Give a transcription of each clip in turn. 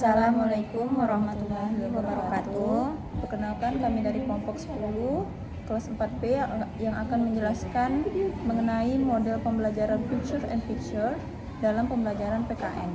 Assalamualaikum warahmatullahi wabarakatuh. Perkenalkan, kami dari kelompok 10 kelas 4B yang akan menjelaskan mengenai model pembelajaran Picture and Picture dalam pembelajaran PKN.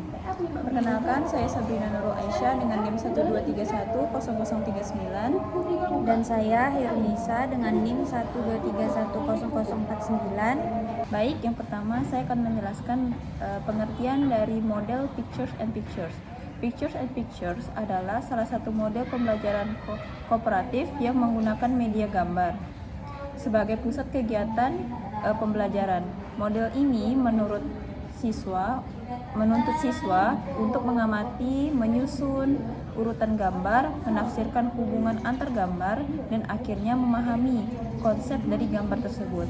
Perkenalkan, saya Sabrina Nurul Aisyah dengan NIM 123100039 dan saya Hirnisa dengan NIM 123100049. Baik, yang pertama saya akan menjelaskan pengertian dari model Pictures and Pictures. Pictures and Pictures adalah salah satu model pembelajaran kooperatif yang menggunakan media gambar sebagai pusat kegiatan pembelajaran. Model ini menuntut siswa untuk mengamati, menyusun urutan gambar, menafsirkan hubungan antar gambar, dan akhirnya memahami konsep dari gambar tersebut.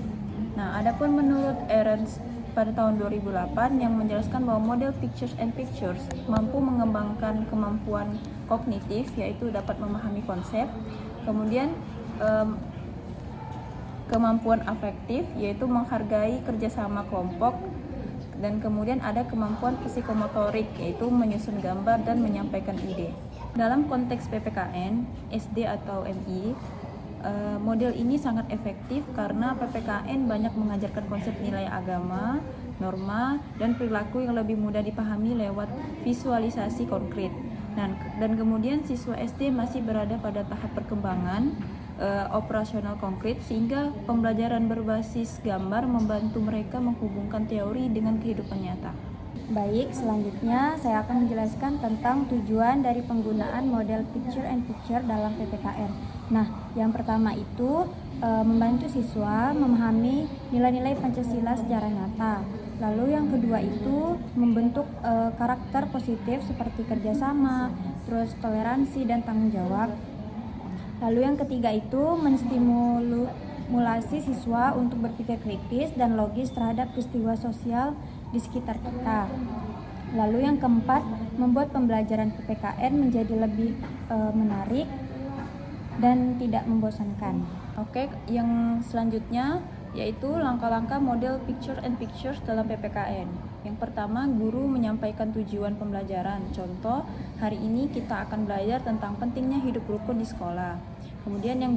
Nah, adapun menurut Ernst pada tahun 2008 yang menjelaskan bahwa model Pictures and Pictures mampu mengembangkan kemampuan kognitif, yaitu dapat memahami konsep, kemudian kemampuan afektif, yaitu menghargai kerjasama kelompok, dan kemudian ada kemampuan psikomotorik, yaitu menyusun gambar dan menyampaikan ide. Dalam konteks PPKN, SD atau MI, model ini sangat efektif karena PPKN banyak mengajarkan konsep nilai agama, norma, dan perilaku yang lebih mudah dipahami lewat visualisasi konkret. Dan kemudian siswa SD masih berada pada tahap perkembangan operasional konkret, sehingga pembelajaran berbasis gambar membantu mereka menghubungkan teori dengan kehidupan nyata. Baik, selanjutnya saya akan menjelaskan tentang tujuan dari penggunaan model Picture and Picture dalam PPKN. Nah, yang pertama itu membantu siswa memahami nilai-nilai Pancasila secara nyata. Lalu yang kedua itu membentuk karakter positif seperti kerjasama, terus toleransi dan tanggung jawab. Lalu yang ketiga itu menstimulasi siswa untuk berpikir kritis dan logis terhadap peristiwa sosial di sekitar kita. Lalu yang keempat, membuat pembelajaran PPKN menjadi lebih menarik dan tidak membosankan. Oke, yang selanjutnya yaitu langkah-langkah model Picture and Pictures dalam PPKN. Yang pertama, guru menyampaikan tujuan pembelajaran. Contoh, hari ini kita akan belajar tentang pentingnya hidup rukun di sekolah. Kemudian yang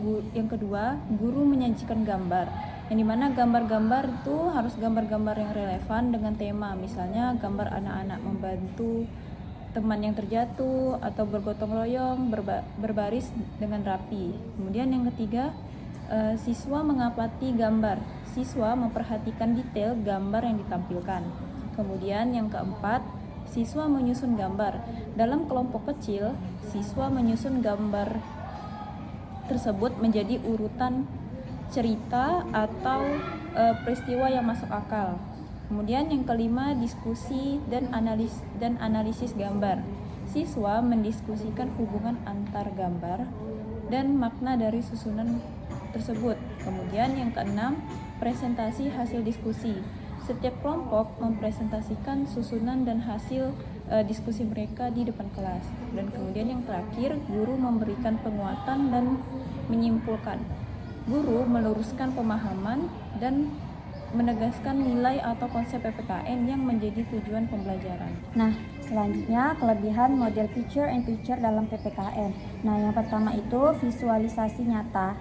kedua, guru menyajikan gambar. Yang dimana gambar-gambar itu harus gambar-gambar yang relevan dengan tema. Misalnya gambar anak-anak membantu teman yang terjatuh atau bergotong royong, berbaris dengan rapi. Kemudian yang ketiga, siswa mengamati gambar. Siswa memperhatikan detail gambar yang ditampilkan. Kemudian yang keempat, siswa menyusun gambar. Dalam kelompok kecil, siswa menyusun gambar tersebut menjadi urutan cerita atau peristiwa yang masuk akal. Kemudian yang kelima, diskusi dan analisis gambar. Siswa mendiskusikan hubungan antar gambar dan makna dari susunan tersebut. Kemudian yang keenam, presentasi hasil diskusi. Setiap kelompok mempresentasikan susunan dan hasil diskusi mereka di depan kelas. Dan kemudian yang terakhir, guru memberikan penguatan dan menyimpulkan. Guru meluruskan pemahaman dan menegaskan nilai atau konsep PPKN yang menjadi tujuan pembelajaran. Nah, selanjutnya kelebihan model Picture and Picture dalam PPKN. Nah, yang pertama itu visualisasi nyata,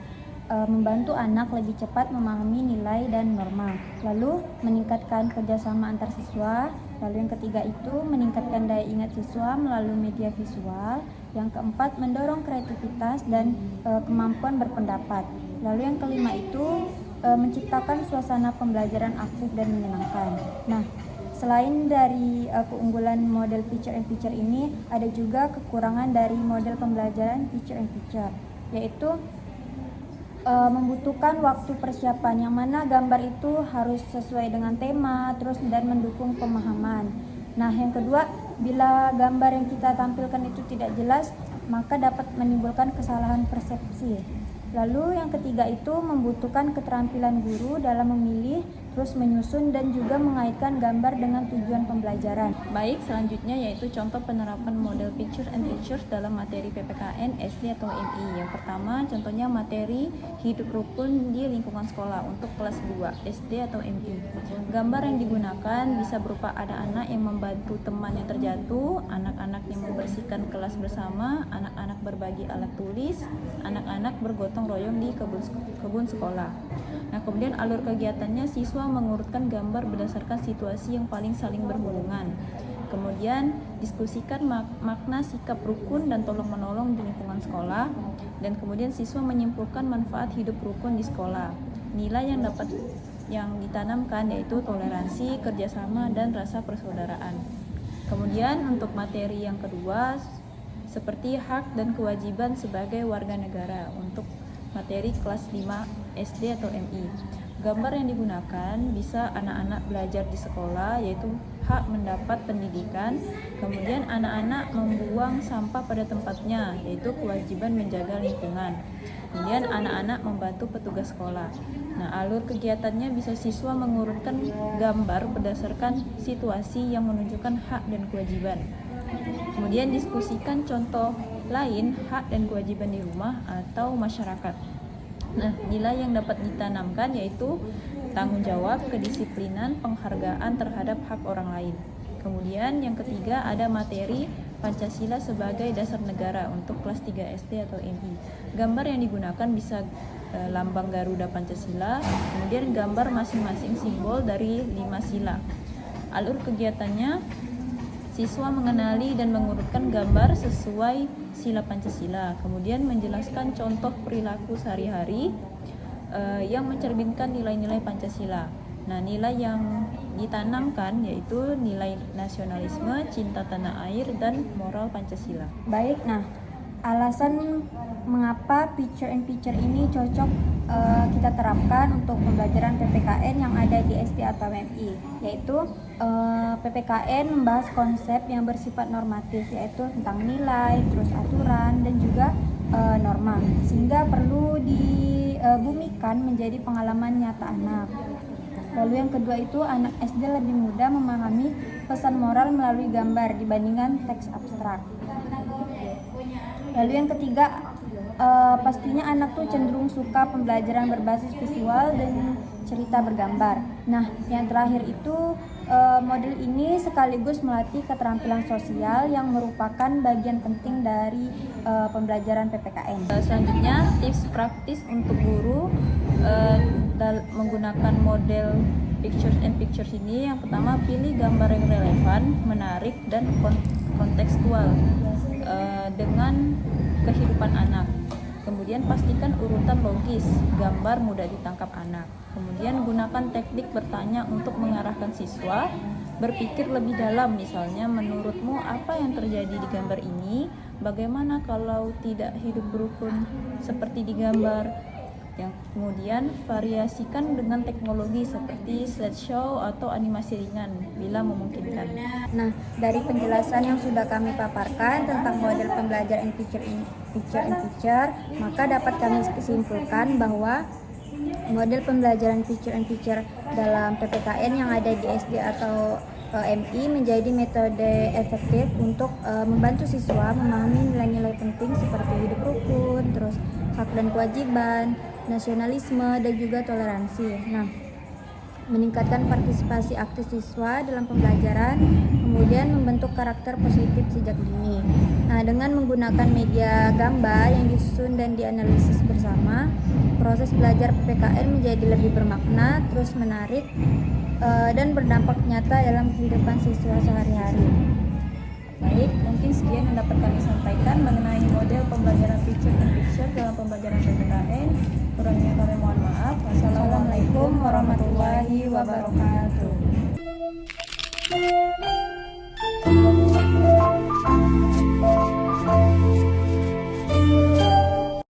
membantu anak lebih cepat memahami nilai dan norma. Lalu meningkatkan kerjasama antar siswa. Lalu yang ketiga itu meningkatkan daya ingat siswa melalui media visual. Yang keempat, mendorong kreativitas dan kemampuan berpendapat. Lalu yang kelima itu menciptakan suasana pembelajaran aktif dan menyenangkan. Nah, selain dari keunggulan model Picture and Picture ini, ada juga kekurangan dari model pembelajaran Picture and Picture, yaitu membutuhkan waktu persiapan, yang mana gambar itu harus sesuai dengan tema, terus dan mendukung pemahaman. Nah, yang kedua, bila gambar yang kita tampilkan itu tidak jelas, maka dapat menimbulkan kesalahan persepsi. Lalu yang ketiga itu membutuhkan keterampilan guru dalam memilih, terus menyusun dan juga mengaitkan gambar dengan tujuan pembelajaran. Baik, selanjutnya yaitu contoh penerapan model picture and pictures dalam materi PPKN SD atau MI. Yang pertama, contohnya materi hidup rukun di lingkungan sekolah untuk kelas 2 SD atau MI. Gambar yang digunakan bisa berupa ada anak yang membantu teman yang terjatuh, anak-anak yang membersihkan kelas bersama, anak-anak berbagi alat tulis, anak-anak bergotong royong di kebun sekolah. Nah, kemudian alur kegiatannya siswa mengurutkan gambar berdasarkan situasi yang paling saling berhubungan. Kemudian diskusikan makna sikap rukun dan tolong-menolong di lingkungan sekolah. Dan kemudian siswa menyimpulkan manfaat hidup rukun di sekolah. Nilai yang ditanamkan yaitu toleransi, kerjasama, dan rasa persaudaraan. Kemudian untuk materi yang kedua seperti hak dan kewajiban sebagai warga negara untuk materi kelas 5 SD atau MI. Gambar yang digunakan bisa anak-anak belajar di sekolah yaitu hak mendapat pendidikan, kemudian anak-anak membuang sampah pada tempatnya yaitu kewajiban menjaga lingkungan. Kemudian anak-anak membantu petugas sekolah. Nah, alur kegiatannya bisa siswa mengurutkan gambar berdasarkan situasi yang menunjukkan hak dan kewajiban. Kemudian diskusikan contoh lain hak dan kewajiban di rumah atau masyarakat. Nah, nilai yang dapat ditanamkan yaitu tanggung jawab, kedisiplinan, penghargaan terhadap hak orang lain. Kemudian yang ketiga ada materi Pancasila sebagai dasar negara untuk kelas 3 SD atau MI. Gambar yang digunakan bisa lambang Garuda Pancasila, kemudian gambar masing-masing simbol dari 5 sila. Alur kegiatannya siswa mengenali dan mengurutkan gambar sesuai sila Pancasila, kemudian menjelaskan contoh perilaku sehari-hari yang mencerminkan nilai-nilai Pancasila. Nah, nilai yang ditanamkan yaitu nilai nasionalisme, cinta tanah air, dan moral Pancasila. Baik, nah alasan mengapa picture and picture ini cocok kita terapkan untuk pembelajaran PPKN yang ada di SD atau MI, yaitu PPKN membahas konsep yang bersifat normatif, yaitu tentang nilai, terus aturan, dan juga norma, sehingga perlu dibumikan menjadi pengalaman nyata anak. Lalu yang kedua itu anak SD lebih mudah memahami pesan moral melalui gambar dibandingkan teks abstrak. Lalu yang ketiga, pastinya anak tuh cenderung suka pembelajaran berbasis visual dan cerita bergambar. Nah, yang terakhir itu model ini sekaligus melatih keterampilan sosial yang merupakan bagian penting dari pembelajaran PPKN. Selanjutnya, tips praktis untuk guru menggunakan model pictures and pictures ini. Yang pertama, pilih gambar yang relevan, menarik, dan kontekstual dengan kehidupan anak. Kemudian pastikan urutan logis, gambar mudah ditangkap anak. Kemudian gunakan teknik bertanya untuk mengarahkan siswa berpikir lebih dalam, misalnya menurutmu apa yang terjadi di gambar ini? Bagaimana kalau tidak hidup berukun seperti di gambar? Yang kemudian variasikan dengan teknologi seperti slideshow atau animasi ringan bila memungkinkan. Nah, dari penjelasan yang sudah kami paparkan tentang model pembelajaran picture and picture, maka dapat kami simpulkan bahwa model pembelajaran picture and picture dalam PPKN yang ada di SD atau MI menjadi metode efektif untuk membantu siswa memahami nilai-nilai penting seperti hidup rukun, terus hak dan kewajiban, nasionalisme, dan juga toleransi. Nah, meningkatkan partisipasi aktif siswa dalam pembelajaran, kemudian membentuk karakter positif sejak dini. Nah, dengan menggunakan media gambar yang disusun dan dianalisis bersama, proses belajar PPKN menjadi lebih bermakna, terus menarik, dan berdampak nyata dalam kehidupan siswa sehari-hari. Baik, mungkin sekian yang dapat kami sampaikan mengenai model pembelajaran picture and picture dalam pembelajaran PPKN. Kurangnya kami mohon maaf. Wassalamualaikum warahmatullahi wabarakatuh.